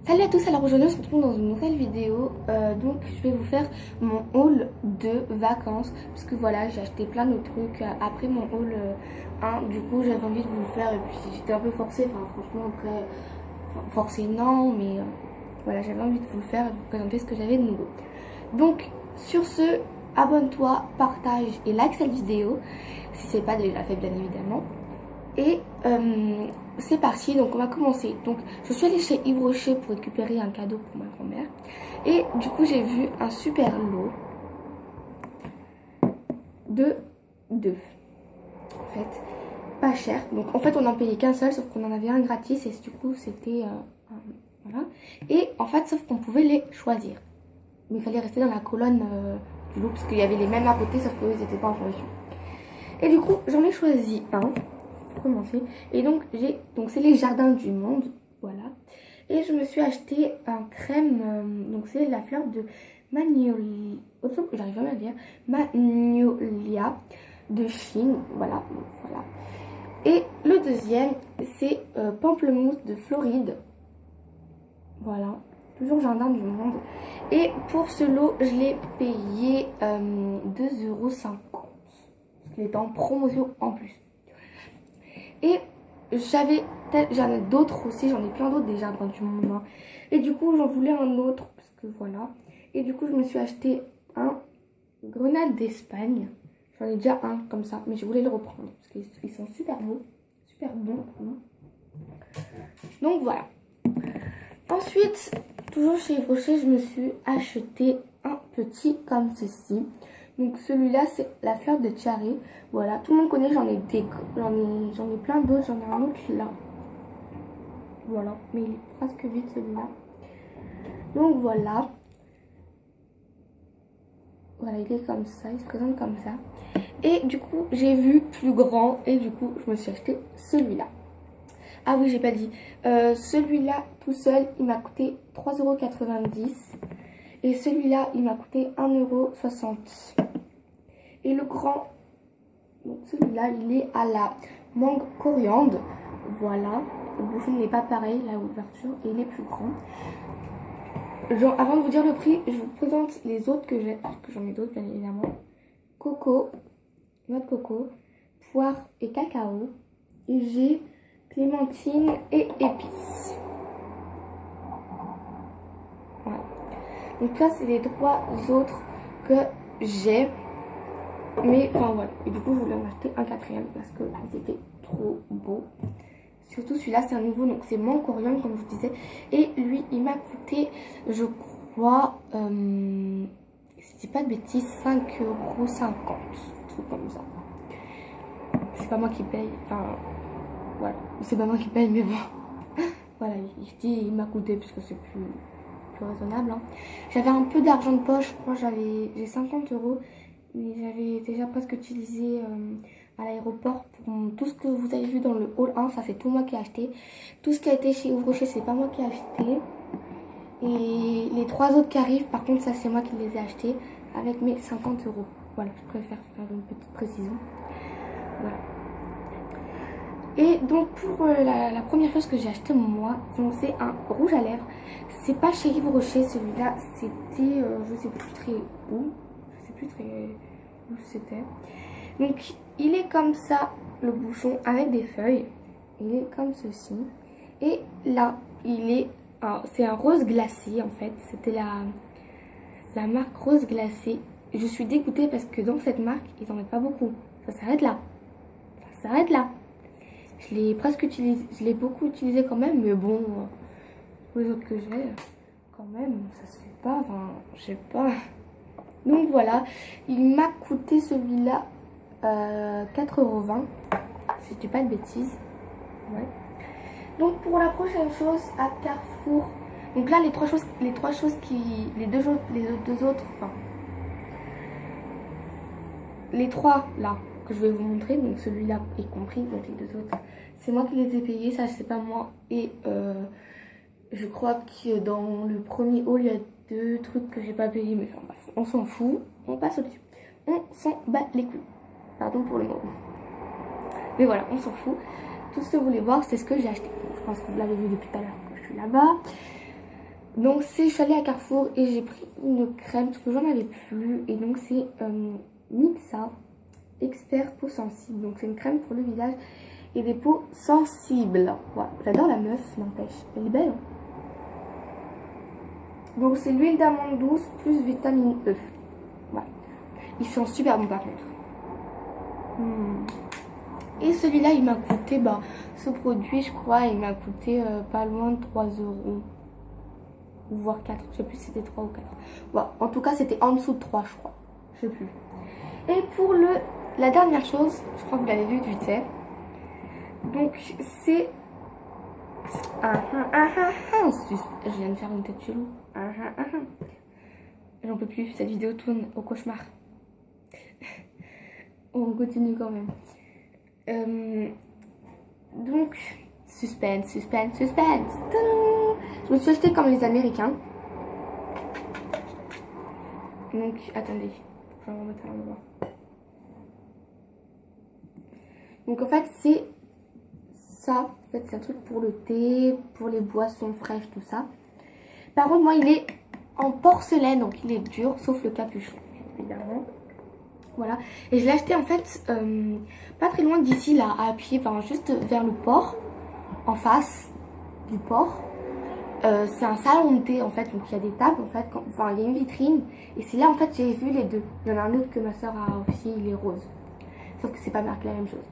Salut à tous, alors aujourd'hui on se retrouve dans une nouvelle vidéo. Donc je vais vous faire mon haul de vacances. Parce que voilà, j'ai acheté plein de trucs après mon haul 1. Du coup j'avais envie de vous le faire et puis j'étais un peu forcée. Enfin franchement après, forcée non, mais voilà, j'avais envie de vous le faire et de vous présenter ce que j'avais de nouveau. Donc sur ce, abonne-toi, partage et like cette vidéo. Si c'est pas déjà fait bien évidemment. Et c'est parti, donc on va commencer. Donc je suis allée chez Yves Rocher pour récupérer un cadeau pour ma grand-mère. Et du coup j'ai vu un super lot de deux. En fait, pas cher. Donc en fait on n'en payait qu'un seul, sauf qu'on en avait un gratis. Et du coup c'était... voilà. Et en fait, sauf qu'on pouvait les choisir. Mais il fallait rester dans la colonne du lot, parce qu'il y avait les mêmes à côté, sauf qu'eux ils n'étaient pas en promotion. Et du coup j'en ai choisi un. Commencer. Et donc c'est les jardins du monde, voilà. Et je me suis acheté un crème, donc c'est la fleur de Magnolia, j'arrive jamais à dire, Magnolia de Chine, voilà, voilà. Et le deuxième c'est pamplemousse de Floride, voilà, toujours jardin du monde. Et pour ce lot je l'ai payé 2,50 €, parce qu'il était en promotion en plus. Et j'en ai d'autres aussi, j'en ai plein d'autres des jardins du monde. Hein. Et du coup, j'en voulais un autre, parce que voilà. Et du coup, je me suis acheté un grenade d'Espagne. J'en ai déjà un comme ça, mais je voulais le reprendre, parce qu'ils sont super beaux, super bons. Donc voilà. Ensuite, toujours chez Yves Rocher, je me suis acheté un petit comme ceci. Donc celui-là c'est la fleur de Cherry. Voilà, tout le monde connaît, j'en ai plein d'autres, j'en ai un autre là. Voilà, mais il est presque vide celui-là. Donc voilà. Voilà, il est comme ça, il se présente comme ça. Et du coup, j'ai vu plus grand et du coup, je me suis acheté celui-là. Ah oui, j'ai pas dit. Celui-là tout seul, il m'a coûté 3,90 €. Et celui-là, il m'a coûté 1,60 €. Et le grand, donc celui-là, il est à la mangue coriandre. Voilà. Le bouchon n'est pas pareil, la ouverture, et il est plus grand. Genre, avant de vous dire le prix, je vous présente les autres que j'ai, parce que j'en ai d'autres bien évidemment. Coco, noix de coco, poire et cacao. Et j'ai clémentine et épices. Voilà. Donc ça, c'est les trois autres que j'ai. Mais enfin voilà, et du coup je voulais en acheter un quatrième parce que c'était trop beau. Surtout celui-là c'est un nouveau, donc c'est mangue coriandre comme je vous disais. Et lui il m'a coûté, je crois, si je dis pas de bêtises, 5,50 €, un truc comme ça. C'est pas moi qui paye, enfin voilà, c'est pas moi qui paye mais bon. Voilà, il m'a coûté puisque c'est plus raisonnable. Hein. J'avais un peu d'argent de poche, je crois j'ai 50 €. Mais j'avais déjà presque utilisé à l'aéroport pour tout ce que vous avez vu dans le haul 1, ça c'est tout moi qui ai acheté. Tout ce qui a été chez Yves Rocher, c'est pas moi qui ai acheté. Et les trois autres qui arrivent, par contre, ça c'est moi qui les ai achetés avec mes 50 €. Voilà, je préfère faire une petite précision. Voilà. Et donc pour la première chose que j'ai acheté moi, c'est un rouge à lèvres. C'est pas chez Yves Rocher celui-là, c'était je sais plus très où. Plus très où c'était. Donc il est comme ça le bouchon avec des feuilles. Il est comme ceci. Et là il est, c'est un rose glacé en fait. C'était la marque rose glacé. Je suis dégoûtée parce que dans cette marque ils en mettent pas beaucoup. Ça s'arrête là. Ça s'arrête là. Je l'ai presque utilisé, je l'ai beaucoup utilisé quand même, mais bon, pour les autres que j'ai, quand même, ça se fait pas. Enfin, je sais pas. Donc voilà, il m'a coûté celui-là 4,20 €, si je dis pas de bêtises. Ouais. Donc pour la prochaine chose à Carrefour, donc là les deux autres, enfin les trois là que je vais vous montrer, donc celui-là est compris, donc les deux autres, c'est moi qui les ai payés, ça c'est pas moi. Et je crois que dans le premier haul il y a deux trucs que j'ai pas payé, mais enfin bref, on s'en fout, on passe au-dessus. On s'en bat les couilles. Pardon pour le mot. Mais voilà, on s'en fout. Tout ce que vous voulez voir, c'est ce que j'ai acheté. Je pense que vous l'avez vu depuis tout à l'heure que je suis là-bas. Donc je suis allée à Carrefour et j'ai pris une crème parce que j'en avais plus. Et donc c'est Mixa Expert Peau Sensible. Donc c'est une crème pour le visage et des peaux sensibles. Voilà. J'adore la meuf, n'empêche. Elle est belle. Hein. Donc c'est l'huile d'amande douce plus vitamine E. Voilà. Ils sont super bons par contre. Et celui-là il m'a coûté, ce produit je crois il m'a coûté pas loin de 3 euros. Voire 4, je sais plus si c'était 3 ou 4. Voilà. En tout cas c'était en dessous de 3 je crois. Je sais plus. Et pour la dernière chose, je crois que vous l'avez vu vite fait. Donc c'est... Je viens de faire une tête chelou. J'en peux plus, cette vidéo tourne au cauchemar. On continue quand même. Donc, suspense, suspense, suspense. Tadam! Je me suis acheté comme les Américains. Donc, attendez, je vais remettre à l'endroit. Donc en fait, c'est ça. En fait, c'est un truc pour le thé, pour les boissons fraîches, tout ça. Par contre, moi, il est en porcelaine, donc il est dur, sauf le capuchon, évidemment. Voilà. Et je l'ai acheté en fait pas très loin d'ici, là, à pied, enfin juste vers le port, en face du port. C'est un salon de thé en fait, donc il y a des tables en fait, enfin il y a une vitrine. Et c'est là en fait j'ai vu les deux. Il y en a un autre que ma soeur a aussi, il est rose. Sauf que c'est pas marqué la même chose.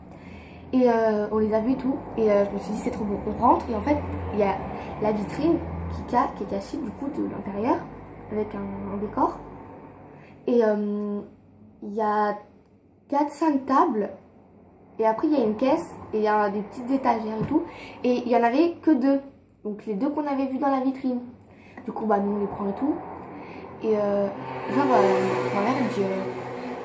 Et on les a vus et tout. Et je me suis dit c'est trop beau. On rentre et en fait il y a la vitrine qui est cachée du coup de l'intérieur avec un décor. Et il y a 4-5 tables. Et après il y a une caisse et il y a des petites étagères et tout. Et il y en avait que 2. Donc les 2 qu'on avait vus dans la vitrine. Du coup nous on les prend et tout. Et ma mère elle dit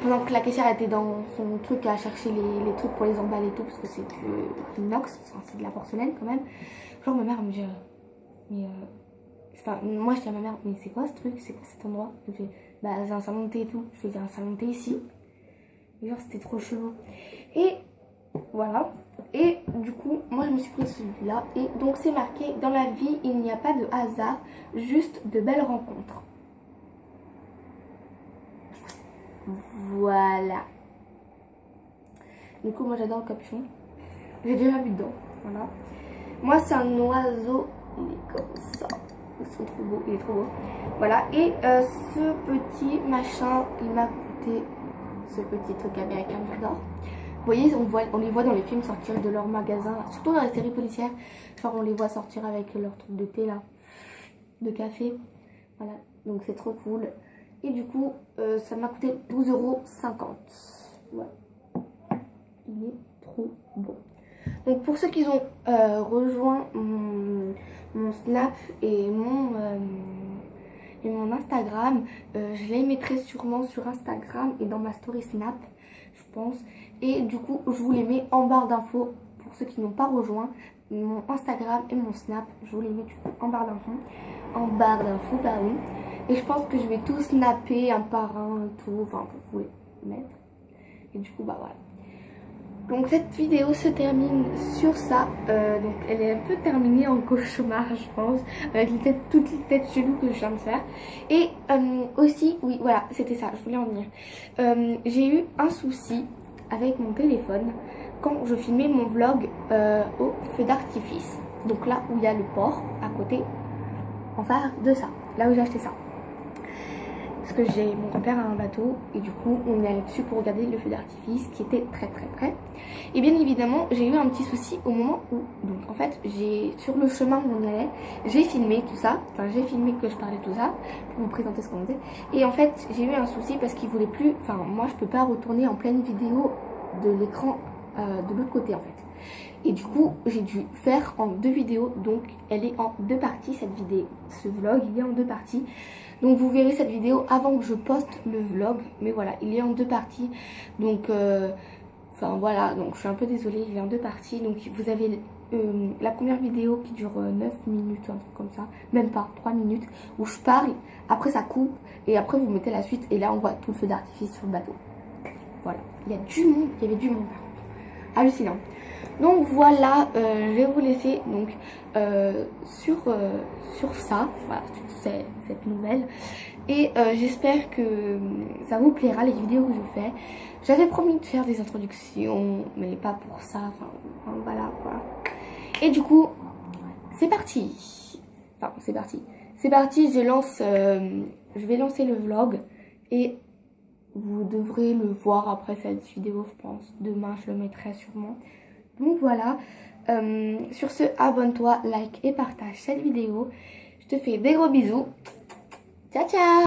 pendant que la caissière était dans son truc à chercher les trucs pour les emballer et tout, parce que c'est du inox, c'est de la porcelaine quand même. Genre ma mère elle me dit mais enfin moi je dis à ma mère mais c'est quoi ce truc, c'est quoi cet endroit? Elle me fait c'est un salon de thé et tout. Je fais un salon de thé ici. Et genre c'était trop chelou. Et voilà. Et du coup moi je me suis pris celui-là. Et donc c'est marqué dans la vie il n'y a pas de hasard, juste de belles rencontres. Voilà. Du coup moi j'adore le capuchon. J'ai déjà vu dedans. Voilà. Moi c'est un oiseau. Il est comme ça. Ils sont trop beaux. Il est trop beau. Voilà. Et ce petit machin il m'a coûté, ce petit truc américain que j'adore. Vous voyez, on les voit dans les films sortir de leur magasin, surtout dans les séries policières. Genre on les voit sortir avec leur truc de thé là, de café. Voilà, donc c'est trop cool. Et du coup, ça m'a coûté 12,50 €. Voilà. Il est trop bon. Donc pour ceux qui ont rejoint mon Snap et mon Instagram, je les mettrai sûrement sur Instagram et dans ma story Snap, je pense. Et du coup, je vous les mets en barre d'infos pour ceux qui n'ont pas rejoint mon Instagram et mon Snap. Je vous les mets du coup en barre d'infos. En barre d'infos, pardon. Et je pense que je vais tout snapper un par un et tout. Enfin, pour vous les mettre. Et du coup, voilà. Donc cette vidéo se termine sur ça. Donc elle est un peu terminée en cauchemar je pense. Avec toutes les têtes cheloues que je viens de faire. Et aussi, oui voilà c'était ça, je voulais en venir. J'ai eu un souci avec mon téléphone quand je filmais mon vlog au feu d'artifice. Donc là où il y a le port à côté, enfin de ça, là où j'ai acheté ça. Parce que mon grand-père a un bateau et du coup on est allé dessus pour regarder le feu d'artifice qui était très très près. Et bien évidemment j'ai eu un petit souci au moment où, donc en fait sur le chemin où on y allait, j'ai filmé tout ça, enfin j'ai filmé que je parlais tout ça pour vous présenter ce qu'on faisait. Et en fait j'ai eu un souci parce qu'il voulait plus, enfin moi je peux pas retourner en pleine vidéo de l'écran de l'autre côté en fait. Et du coup j'ai dû faire en 2 vidéos, donc elle est en 2 parties cette vidéo, ce vlog il est en 2 parties. Donc vous verrez cette vidéo avant que je poste le vlog, mais voilà il est en 2 parties. Donc enfin voilà, donc je suis un peu désolée, il est en 2 parties. Donc vous avez la première vidéo qui dure 9 minutes, un truc comme ça, même pas 3 minutes, où je parle, après ça coupe et après vous mettez la suite et là on voit tout le feu d'artifice sur le bateau. Voilà, il y a du monde, il y avait du monde par contre, hallucinant. Donc voilà, je vais vous laisser donc sur ça, voilà, sur cette nouvelle. Et j'espère que ça vous plaira les vidéos que je fais. J'avais promis de faire des introductions, mais pas pour ça, enfin voilà quoi. Et du coup, c'est parti. Enfin, c'est parti. C'est parti, je vais lancer le vlog et vous devrez le voir après cette vidéo, je pense. Demain, je le mettrai sûrement. Donc voilà. Sur ce, abonne-toi, like et partage cette vidéo. Je te fais des gros bisous. Ciao, ciao!